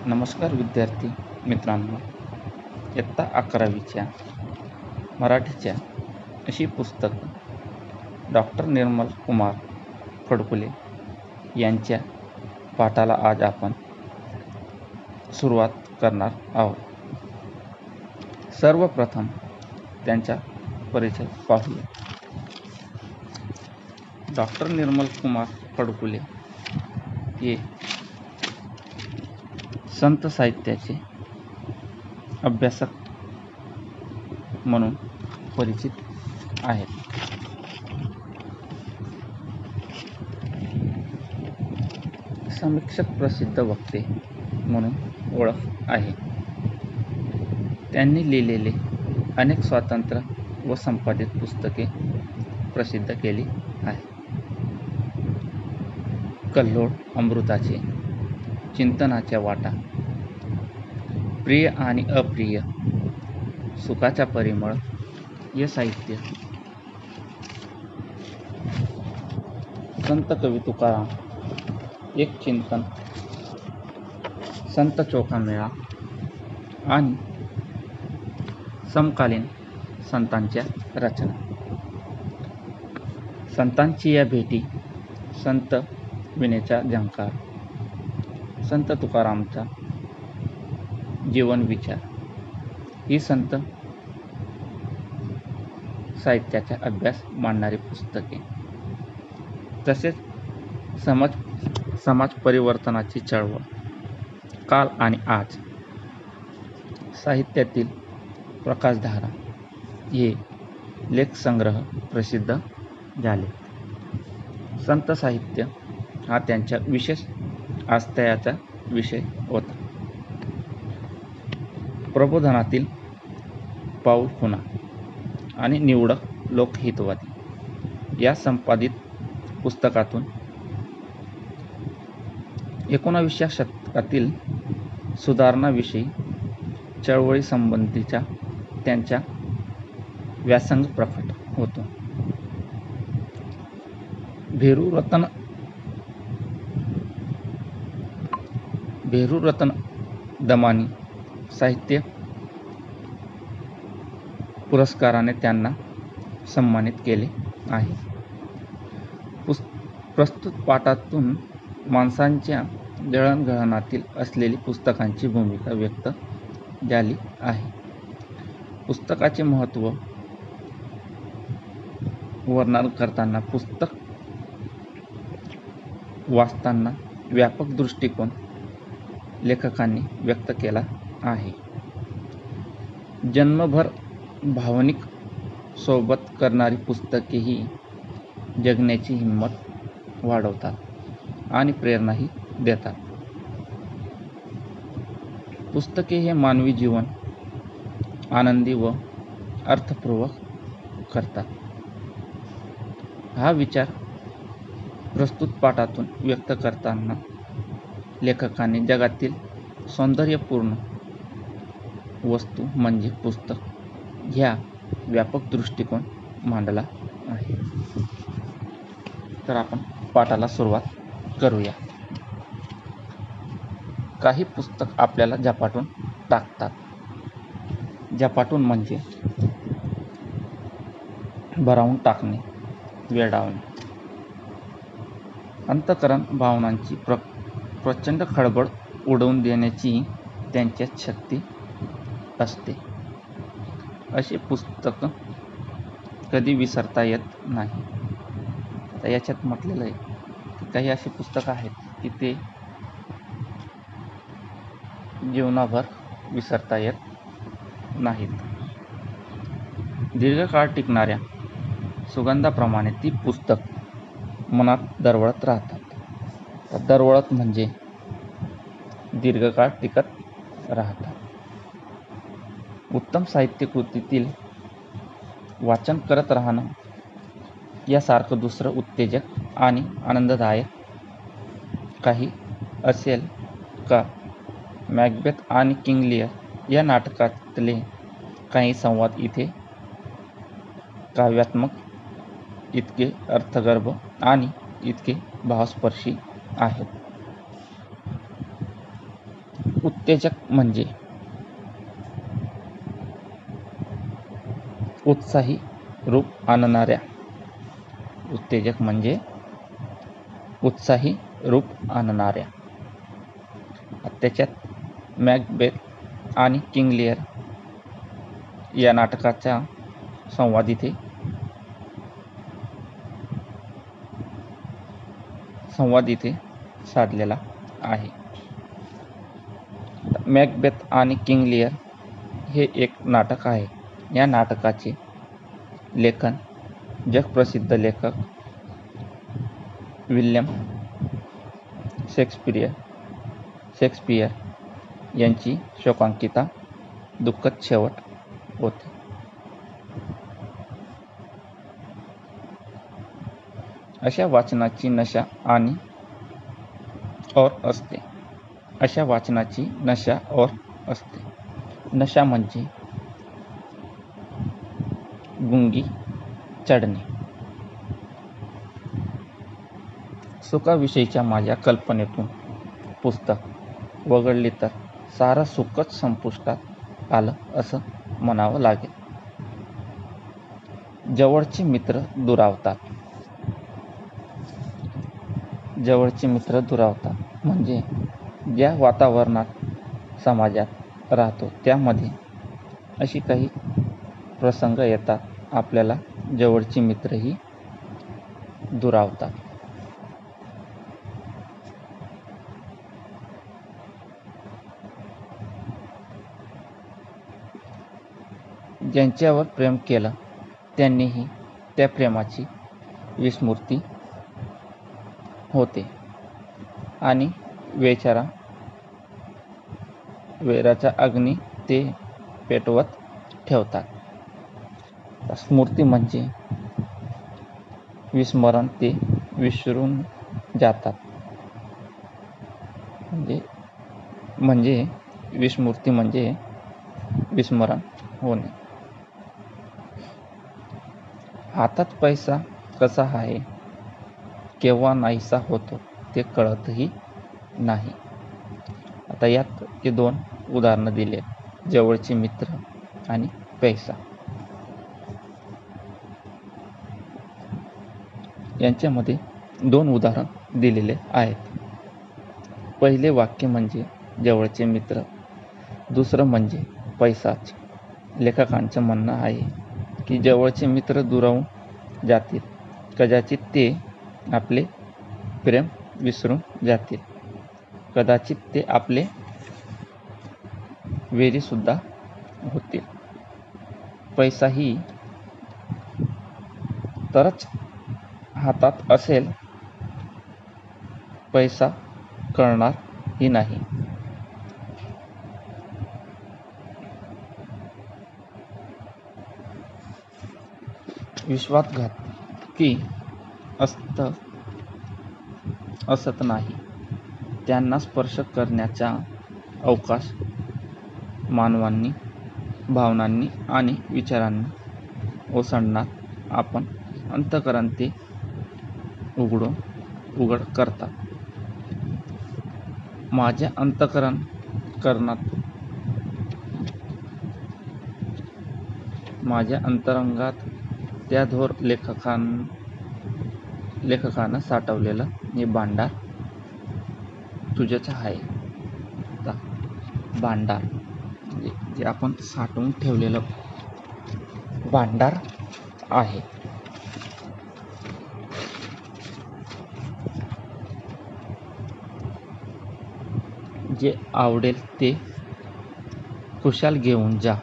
नमस्कार विद्यार्थी मित्रांनो, इयत्ता 11वीच्या मराठीच्या अशी पुस्तकं डॉक्टर निर्मल कुमार फडकुले यांच्या पाठाला आज आपण सुरुवात करणार आहोत. सर्वप्रथम त्यांचा परिचय पाहूया. डॉक्टर निर्मल कुमार फडकुले हे संत साहित्याचे अभ्यासक म्हणून परिचित आहेत. समीक्षक प्रसिद्ध वक्ते म्हणून ओळख आहे. त्यांनी लिहिलेले अनेक स्वतंत्र व संपादित पुस्तके प्रसिद्ध केली आहेत. कल्लोळ अमृताचे, चिंतनाच्या वाटा, प्रिय आणि अप्रिय, सुखाचा परिमळ हे साहित्य, संत कवी तुकाराम, एक चिंतन, संत चोखामेळा आणि समकालीन संतांच्या रचना, संतांची या भेटी, संत विनेचा झंकार, संत तुकारामचा जीवन विचार ही संत साहित्याचा अभ्यास मांडणारी पुस्तके, तसेच समाज परिवर्तनाची चळवळ, काल आणि आज, साहित्यातील प्रकाशधारा हे लेखसंग्रह प्रसिद्ध झाले. संत साहित्य हा त्यांच्या विशेष आस्थेचा विषय होता. प्रबोधनातील पाऊल खुणा आणि निवडक लोकहितवादी या संपादित पुस्तकातून 19व्या शतकातील सुधारणाविषयी चळवळीसंबंधीचा त्यांचा व्यासंग प्रकट होतो. भेरूरतन दमानी साहित्य पुरस्काराने त्यांना सन्मानित केले आहे. प्रस्तुत पाठातून माणसांच्या जडणघडणातील असलेली पुस्तकांची भूमिका व्यक्त झाली आहे. पुस्तकाचे महत्त्व वर्णन करताना पुस्तक वाचताना व्यापक दृष्टिकोन लेखकांनी व्यक्त केला आहे. जन्मभर भावनिक सोबत करणारी पुस्तके ही जगण्याची हिंमत वाढवतात आणि प्रेरणाही देतात. पुस्तके हे मानवी जीवन आनंदी व अर्थपूर्वक करतात. हा विचार प्रस्तुत पाठातून व्यक्त करताना लेखकांनी जगातील सौंदर्यपूर्ण वस्तू म्हणजे पुस्तक ह्या व्यापक दृष्टिकोन मांडला आहे. तर आपण पाठाला सुरुवात करूया. काही पुस्तक आपल्याला झपाटून टाकतात. झपाटून म्हणजे भरावून टाकणे, वेडावणे. अंतःकरण भावनांची प्रचंड खळबळ उडवून देण्याची त्यांच्यात शक्ती असते. अशी पुस्तकं कधी विसरता येत नाही. तर याच्यात म्हटलेलं आहे की काही अशी पुस्तकं आहेत की ते जीवनाभर विसरता येत नाहीत. दीर्घकाळ टिकणाऱ्या सुगंधाप्रमाणे ती पुस्तक मनात दरवळत राहतात. तर दरवळत म्हणजे दीर्घकाळ टिकत राहतात. उत्तम साहित्य कृतीतील वाचन करत राहणं यासारखं दुसरं उत्तेजक आणि आनंददायक काही असेल का? मॅकबेथ आणि किंग लिअर या नाटकातले काही संवाद इथे काव्यात्मक, इतके अर्थगर्भ आणि इतके भावस्पर्शी आहेत. उत्तेजक म्हणजे उत्साही रूप आणणाऱ्या. उत्तेजक म्हणजे उत्साही रूप आणणाऱ्या. त्याच्यात मॅकबेथ आणि किंग लिअर या नाटकाचा संवाद इथे साधलेला आहे. मॅकबेथ आणि किंग लिअर हे एक नाटक आहे. या नाटकाचे लेखन जगप्रसिद्ध लेखक विल्यम शेक्सपियर यांची शोकांतिका दुःखद शेवट होते. अशा वाचनाची नशा और असते. नशा म्हणजे गुंगी चढणे. सुखाविषयीच्या माझ्या कल्पनेतून पुस्तक वगळले तर सारं सुखच संपुष्टात आलं असं म्हणावं लागेल. जवळचे मित्र दुरावतात म्हणजे ज्या वातावरणात समाजात राहतो त्यामध्ये अशी काही प्रसंग येतात, आपल्याला जवळचे मित्रही दुरावतात. ज्यांच्यावर प्रेम केलं त्यांनीही त्या प्रेमाची विस्मृती होते आणि वैराचा अग्नी ते पेटवत ठेवतात. स्मृती म्हणजे विस्मरण, ते विसरून जातात. म्हणजे विस्मृती म्हणजे विस्मरण होणे. हातात पैसा कसा आहे, केव्हा नाहीसा होतो ते कळतही नाही. आता यात हे 2 उदाहरणं दिले, जवळचे मित्र आणि पैसा. यांच्यामध्ये 2 उदाहरण दिलेले आहेत. पहिले वाक्य म्हणजे जवळचे मित्र, दुसरं म्हणजे पैसाच. लेखकांचं म्हणणं आहे की जवळचे मित्र दुरावून जातील, कदाचित ते आपले प्रेम विसरून जातील, कदाचित ते आपले वैरी सुद्धा होतील. पैसाही तरच हातात असेल, पैसा कळणार ही नाही. विश्वासघातकी असत नाही. त्यांना स्पर्श करण्याचा अवकाश मानवांनी, भावनांनी आणि विचारांनी ओसंडणार. आपण अंतःकरण ते उघड करतात. माझ्या अंतरंगात त्या थोर लेखकानं साठवलेलं हे भांडार तुझंच आहे. भांडार जे आपण साठवून ठेवलेलं भांडार आहे. जे आवडेल ते खुशाल घेऊन जा,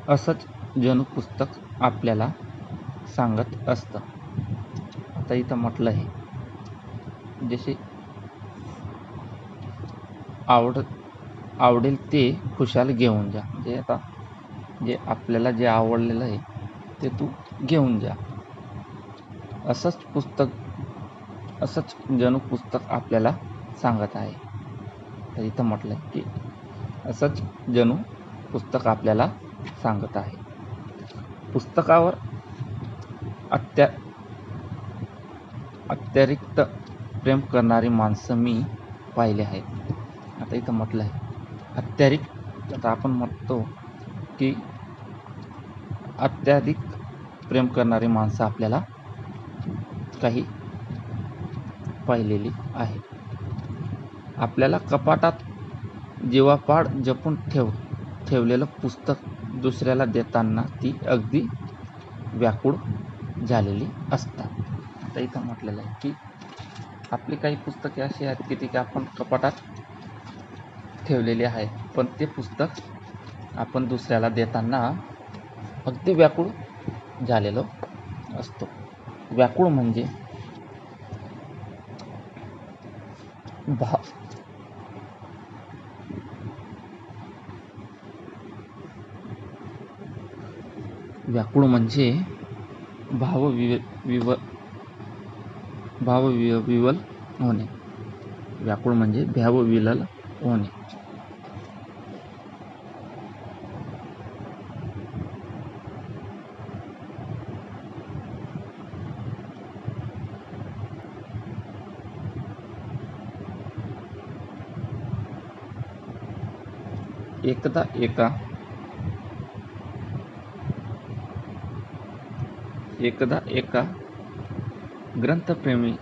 असंच जणू पुस्तक आपल्याला सांगत असतं. आता इथं म्हटलं आहे जसे आवडेल ते खुशाल घेऊन जा. जे आपल्याला जे आवडलेलं आहे ते तू घेऊन जा, असंच जणू पुस्तक आपल्याला सांगत आहे. तर इथं म्हटलं की असंच जणू पुस्तक आपल्याला सांगत आहे. पुस्तकावर अत्यारिक्त प्रेम करणारी माणसं मी पाहिले आहेत. आता इथं म्हटलं आहे अत्याधिक. आता आपण म्हणतो की अत्याधिक प्रेम करणारी माणसं आपल्याला काही पाहिलेली आहे. आपल्याला कपाटात जीवापाड जपून ठेवलेलं पुस्तक दुसऱ्याला देताना ती अगदी व्याकुळ झालेली असतात. आता इथं म्हटलेलं आहे की आपली काही पुस्तके अशी आहेत की ती आपण कपाटात ठेवलेली आहेत, पण ते पुस्तक आपण दुसऱ्याला देताना अगदी व्याकुळ झालेलो असतो. व्याकुळ म्हणजे व्याकुळ म्हणजे भावविवल होणे. व्याकुळ म्हणजे भावविवल होणे. एकदा एका ग्रंथप्रेमी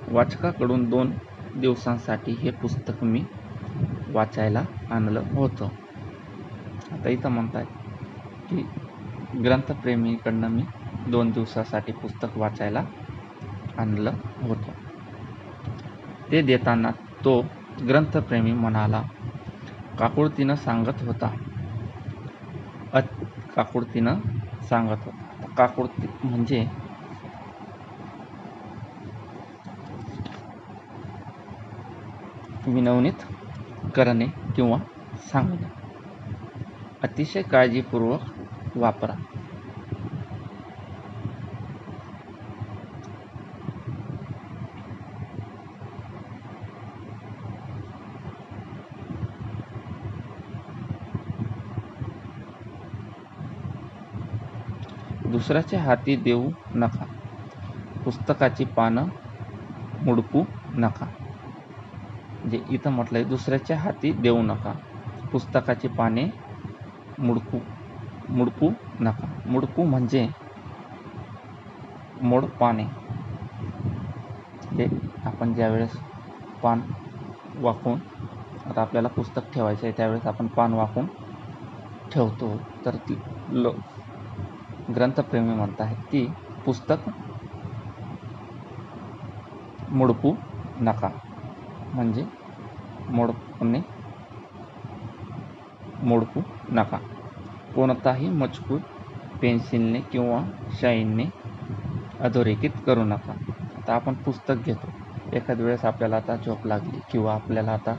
वाचकाकडून 2 दिवसांसाठी हे पुस्तक मी वाचायला आणलं होतं. आता इथं म्हणताय की ग्रंथप्रेमीकडनं मी 2 दिवसासाठी पुस्तक वाचायला आणलं होतं. ते देताना तो ग्रंथप्रेमी म्हणाला, काकुळतीनं सांगत होता. काकुळती म्हणजे विनवणीत करणे किंवा सांगणे. अतिशय काळजीपूर्वक वापरा. दुसऱ्याच्या हाती देऊ नका. पुस्तकाची पानं मुडपू नका. जे इथं म्हटलंय दुसऱ्याच्या हाती देऊ नका. पुस्तकाची पाने मुडपू नका. मुडपू म्हणजे मोड पाने. जे आपण ज्यावेळेस पान वाकून, आता आपल्याला पुस्तक ठेवायचं आहे त्यावेळेस आपण पान वाकून ठेवतो, तर ग्रंथप्रेमी म्हणत आहेत की पुस्तक मुडपू नका. म्हणजे मोडपू नका. कोणताही मजकूर पेन्सिलने किंवा शाईने अधोरेखित करू नका. आता आपण पुस्तक घेतो, एखाद्या वेळेस आपल्याला आता झोप लागली किंवा आपल्याला आता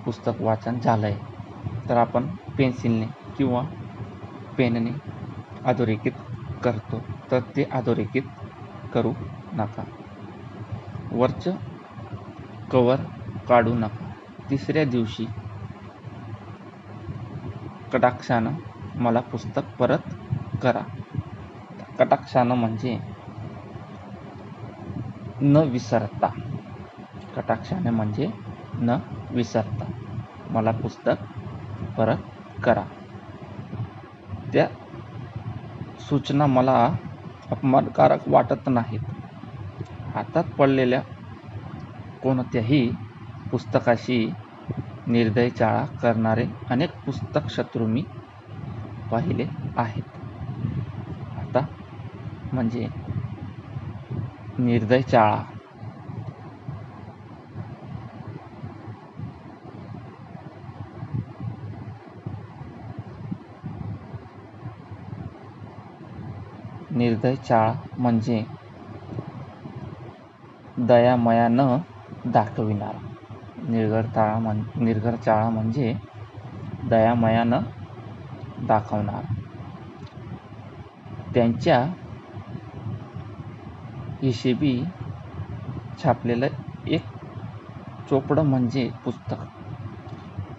पुस्तक वाचन झालं आहे, तर आपण पेन्सिलने किंवा पेनने अधोरेखित करतो, तर ते अधोरेखित करू नका. वरचं कवर काढू नका. तिसऱ्या दिवशी कटाक्षानं मला पुस्तक परत करा. कटाक्षानं म्हणजे न विसरता. कटाक्षाने म्हणजे न विसरता मला पुस्तक परत करा. त्या सूचना मला अपमानकारक वाटत नाहीत. हातात पडलेल्या कोणत्याही पुस्तकाशी निर्दयचाळा करणारे अनेक पुस्तक शत्रू मी पाहिले आहेत. आता म्हणजे निर्दयचाळा. निर्दयचाळा म्हणजे दयामया न दाखविणारा. निर्दयचाळा म्हणजे दयामया न दाखवणारा. त्यांच्या हिशेबी छापलेलं एक चोपडं म्हणजे पुस्तक.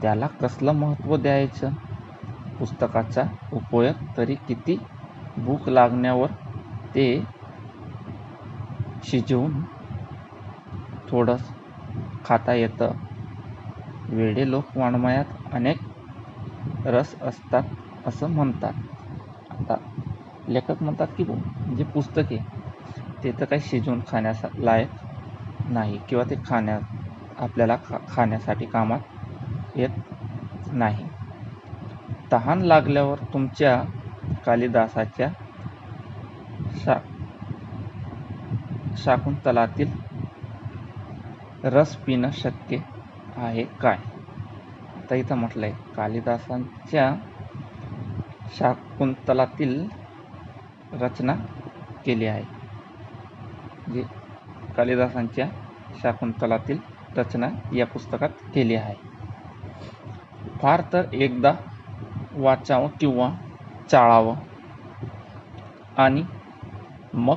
त्याला कसलं महत्त्व द्यायचं? पुस्तकाचा उपयोग तरी किती? भूक लागण्यावर ते शिजवून थोडं खाता येतं. वेडे लोक वाङ्मयात अनेक रस असतात असं म्हणतात. आता लेखक म्हणतात की जे पुस्तक आहे ते तर काही शिजवून खाण्यास लायक नाही किंवा ते आपल्याला खाण्यासाठी कामात येत नाही. तहान लागल्यावर तुमच्या कालिदासाच्या शाकुंतलातील रस पिणं शक्य आहे काय? आता इथं म्हटलंय कालिदासांच्या शाकुंतलातील रचना केली आहे. जे कालिदासांच्या शाकुंतलातील रचना या पुस्तकात केली आहे. फार तर एकदा वाचावं किंवा चाळावं आणि मग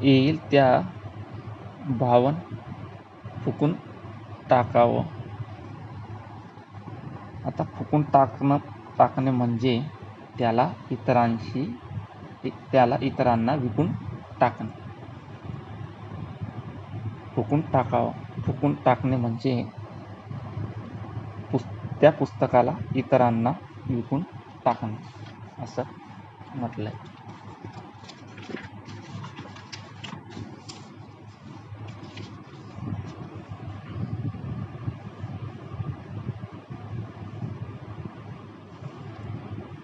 येईल त्या भावन फुकून टाकावं. आता फुकून टाकणे म्हणजे त्याला इतरांना विकून टाकणे. फुकून टाकणे म्हणजे त्या पुस्तकाला इतरांना विकून टाकणे असं म्हटलंय.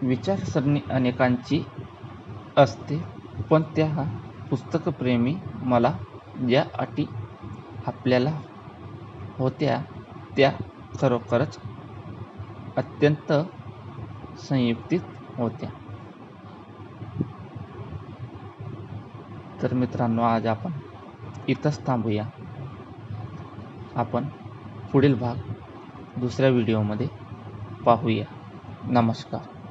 विचारसरणी अनेकांची असते, पण त्या पुस्तकप्रेमी मला ज्या अटी आपल्याला होत्या त्या खरोखरच अत्यंत संयुक्तिक होत्या. तर मित्रांनो, आज आपण इथंच थांबूया. आपण पुढील भाग दुसऱ्या व्हिडिओमध्ये पाहूया. नमस्कार.